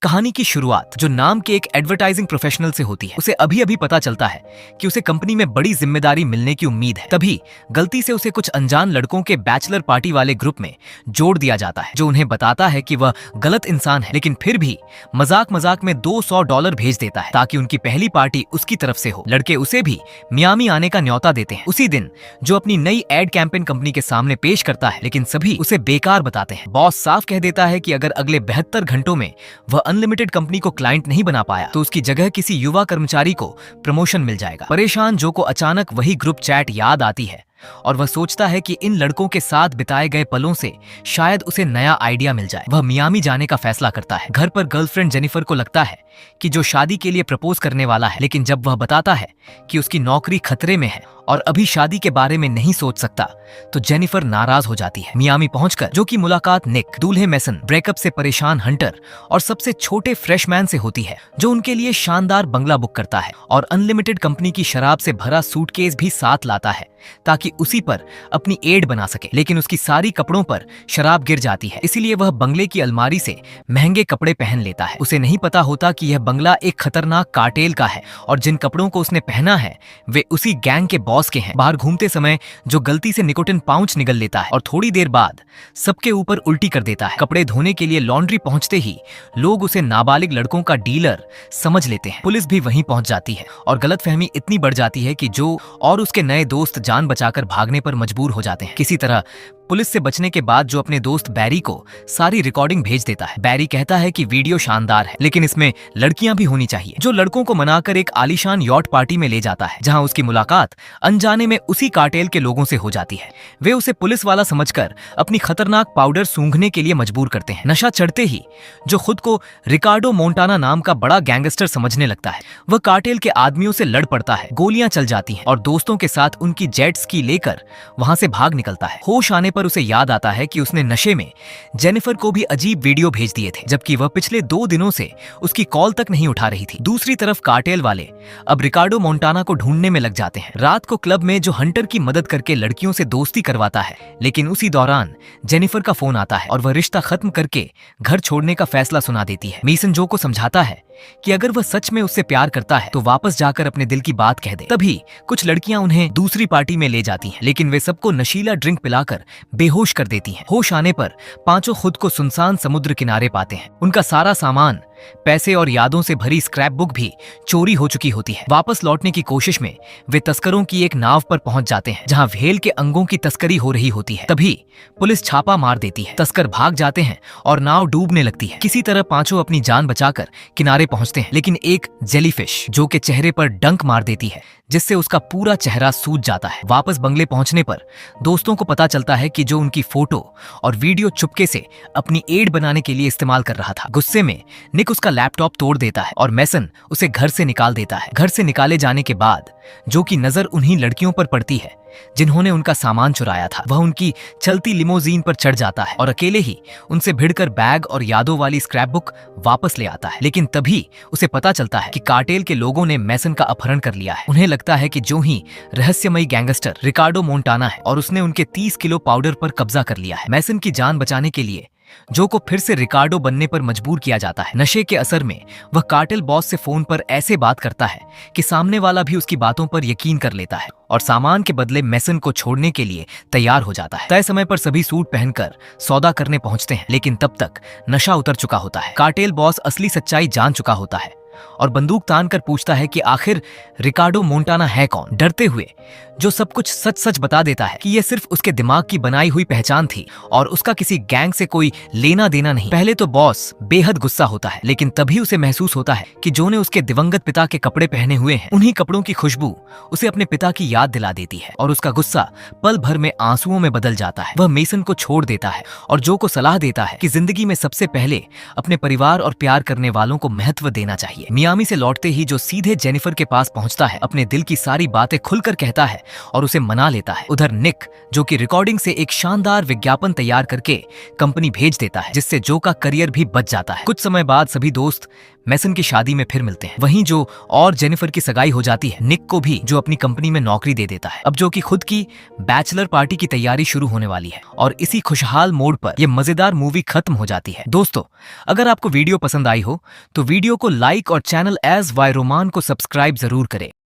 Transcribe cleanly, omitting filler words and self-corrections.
कहानी की शुरुआत जो नाम के एक एडवर्टाइजिंग प्रोफेशनल से होती है। उसे अभी अभी पता चलता है कि उसे कंपनी में बड़ी जिम्मेदारी मिलने की उम्मीद है। तभी गलती से उसे कुछ अनजान लड़कों के बैचलर पार्टी वाले ग्रुप में जोड़ दिया जाता है, जो उन्हें बताता है कि वह गलत इंसान है, लेकिन फिर भी मजाक मजाक में $200 भेज देता है ताकि उनकी पहली पार्टी उसकी तरफ से हो। लड़के उसे भी मियामी आने का न्योता देते हैं उसी दिन, जो अपनी नई एड कैंपेन कंपनी के सामने पेश करता है, लेकिन सभी उसे बेकार बताते हैं। बॉस साफ कह देता है कि अगर अगले 72 घंटों में वह अनलिमिटेड कंपनी को क्लाइंट नहीं बना पाया तो उसकी जगह किसी युवा कर्मचारी को प्रमोशन मिल जाएगा। परेशान जो को अचानक वही ग्रुप चैट याद आती है और वह सोचता है कि इन लड़कों के साथ बिताए गए पलों से शायद उसे नया आइडिया मिल जाए। वह मियामी जाने का फैसला करता है। घर पर गर्लफ्रेंड जेनिफर को लगता है कि जो शादी के लिए प्रपोज करने वाला है, लेकिन जब वह बताता है कि उसकी नौकरी खतरे में है और अभी शादी के बारे में नहीं सोच सकता, तो जेनिफर नाराज हो जाती है। मियामी पहुंचकर जो कि मुलाकात निक, दूल्हे मेसन, ब्रेकअप से परेशान हंटर और सबसे छोटे फ्रेशमैन से होती है, जो उनके लिए शानदार बंगला बुक करता है और अनलिमिटेड कंपनी की शराब से भरा सूटकेस भी साथ लाता है ताकि उसी पर अपनी एड बना सके। लेकिन उसकी सारी कपड़ों पर शराब गिर जाती है, इसीलिए वह बंगले की अलमारी से महंगे कपड़े पहन लेता है। उसे नहीं पता होता कि यह बंगला एक खतरनाक कार्टेल का है और जिन कपड़ों को उसने पहना है वे उसी गैंग के बॉस के हैं। बाहर घूमते समय जो गलती से निकोटिन पाउच निगल लेता है और थोड़ी देर बाद सबके ऊपर उल्टी कर देता है। कपड़े धोने के लिए लॉन्ड्री पहुंचते ही लोग उसे नाबालिग लड़कों का डीलर समझ लेते हैं। पुलिस भी वहीं पहुंच जाती है और गलतफहमी इतनी बढ़ जाती है कि जो और उसके नए दोस्त जान बचाकर भागने पर मजबूर हो जाते हैं। किसी तरह पुलिस से बचने के बाद जो अपने दोस्त बैरी को सारी रिकॉर्डिंग भेज देता है। बैरी कहता है कि वीडियो शानदार है, लेकिन इसमें लड़कियां भी होनी चाहिए, जो लड़कों को मनाकर एक आलीशान यॉट पार्टी में ले जाता है, जहां उसकी मुलाकात अनजाने में उसी कार्टेल के लोगों से हो जाती है। वे उसे पुलिस वाला समझकर अपनी खतरनाक पाउडर सूंघने के लिए मजबूर करते हैं। नशा चढ़ते ही जो खुद को रिकार्डो मोंटाना नाम का बड़ा गैंगस्टर समझने लगता है, वह कार्टेल के आदमियों से लड़ पड़ता है। गोलियां चल जाती हैं और दोस्तों के साथ उनकी जेट स्की लेकर वहां से भाग निकलता है। होश आने पर उसे याद आता है कि उसने नशे में जेनिफर को भी अजीब वीडियो भेज दिए थे, जबकि वह पिछले 2 दिनों से उसकी कॉल तक नहीं उठा रही थी। दूसरी तरफ कार्टेल वाले अब रिकार्डो मोंटाना को ढूंढने में लग जाते हैं। रात को क्लब में जो हंटर की मदद करके लड़कियों से दोस्ती करवाता है, लेकिन उसी दौरान जेनिफर का फोन आता है और वह रिश्ता खत्म करके घर छोड़ने का फैसला सुना देती है। मेसन जो को समझाता है कि अगर वह सच में उससे प्यार करता है तो वापस जाकर अपने दिल की बात कह दे। तभी कुछ लड़कियां उन्हें दूसरी पार्टी में ले जाती हैं, लेकिन वे सबको नशीला ड्रिंक पिलाकर बेहोश कर देती हैं। होश आने पर पांचों खुद को सुनसान समुद्र किनारे पाते हैं। उनका सारा सामान, पैसे और यादों से भरी स्क्रैप बुक भी चोरी हो चुकी होती है। वापस लौटने की कोशिश में वे तस्करों की एक नाव पर पहुंच जाते हैं, जहां व्हेल के अंगों की तस्करी हो रही होती है। तभी पुलिस छापा मार देती है। तस्कर भाग जाते हैं और नाव डूबने लगती है। किसी तरह पांचों अपनी जान बचाकर किनारे पहुंचते हैं, लेकिन एक जेलीफिश जो के चेहरे पर डंक मार देती है, जिससे उसका पूरा चेहरा सूज जाता है। वापस बंगले पहुंचने पर दोस्तों को पता चलता है कि जो उनकी फोटो और वीडियो चुपके से अपनी एड बनाने के लिए इस्तेमाल कर रहा था। गुस्से में निक उसका लैपटॉप तोड़ देता है और मेसन उसे घर से निकाल देता है। घर से निकाले जाने के बाद जो की नजर उन्हीं लड़कियों पर पड़ती है जिन्होंने उनका सामान चुराया था। वह उनकी चलती लिमोजीन पर चढ़ जाता है और अकेले ही उनसे भिड़कर बैग और यादों वाली स्क्रैप बुक वापस ले आता है। लेकिन तभी उसे पता चलता है कि कार्टेल के लोगों ने मेसन का अपहरण कर लिया है। उन्हें लगता है कि जो ही रहस्यमयी गैंगस्टर रिकार्डो मोंटाना है और उसने उनके 30 किलो पाउडर पर कब्जा कर लिया है। मेसन की जान बचाने के लिए जो को फिर से रिकार्डो बनने पर मजबूर किया जाता है। नशे के असर में वह कार्टेल बॉस से फोन पर ऐसे बात करता है कि सामने वाला भी उसकी बातों पर यकीन कर लेता है और सामान के बदले मेसन को छोड़ने के लिए तैयार हो जाता है। तय समय पर सभी सूट पहनकर सौदा करने पहुंचते हैं, लेकिन तब तक नशा उतर चुका होता है। कार्टेल बॉस असली सच्चाई जान चुका होता है और बंदूक तान कर पूछता है कि आखिर रिकार्डो मोंटाना है कौन। डरते हुए जो सब कुछ सच सच बता देता है कि यह सिर्फ उसके दिमाग की बनाई हुई पहचान थी और उसका किसी गैंग से कोई लेना देना नहीं। पहले तो बॉस बेहद गुस्सा होता है, लेकिन तभी उसे महसूस होता है कि जो ने उसके दिवंगत पिता के कपड़े पहने हुए हैं, उन्हीं कपड़ों की खुशबू उसे अपने पिता की याद दिला देती है और उसका गुस्सा पल भर में आंसुओं में बदल जाता है। वह मेसन को छोड़ देता है और जो को सलाह देता है कि जिंदगी में सबसे पहले अपने परिवार और प्यार करने वालों को महत्व देना चाहिए। मियामी से लौटते ही जो सीधे जेनिफर के पास पहुंचता है, अपने दिल की सारी बातें खुलकर कहता है और उसे मना लेता है। उधर निक जो कि रिकॉर्डिंग से एक शानदार विज्ञापन तैयार करके कंपनी भेज देता है, जिससे जो का करियर भी बच जाता है। कुछ समय बाद सभी दोस्त मैसन की शादी में फिर मिलते हैं। वहीं जो और जेनिफर की सगाई हो जाती है निक को भी, जो अपनी कंपनी में नौकरी दे देता है। अब जो कि खुद की बैचलर पार्टी की तैयारी शुरू होने वाली है और इसी खुशहाल मोड पर यह मजेदार मूवी खत्म हो जाती है। दोस्तों, अगर आपको वीडियो पसंद आई हो तो वीडियो को लाइक और चैनल एज वाई रोमान को सब्सक्राइब जरूर करें।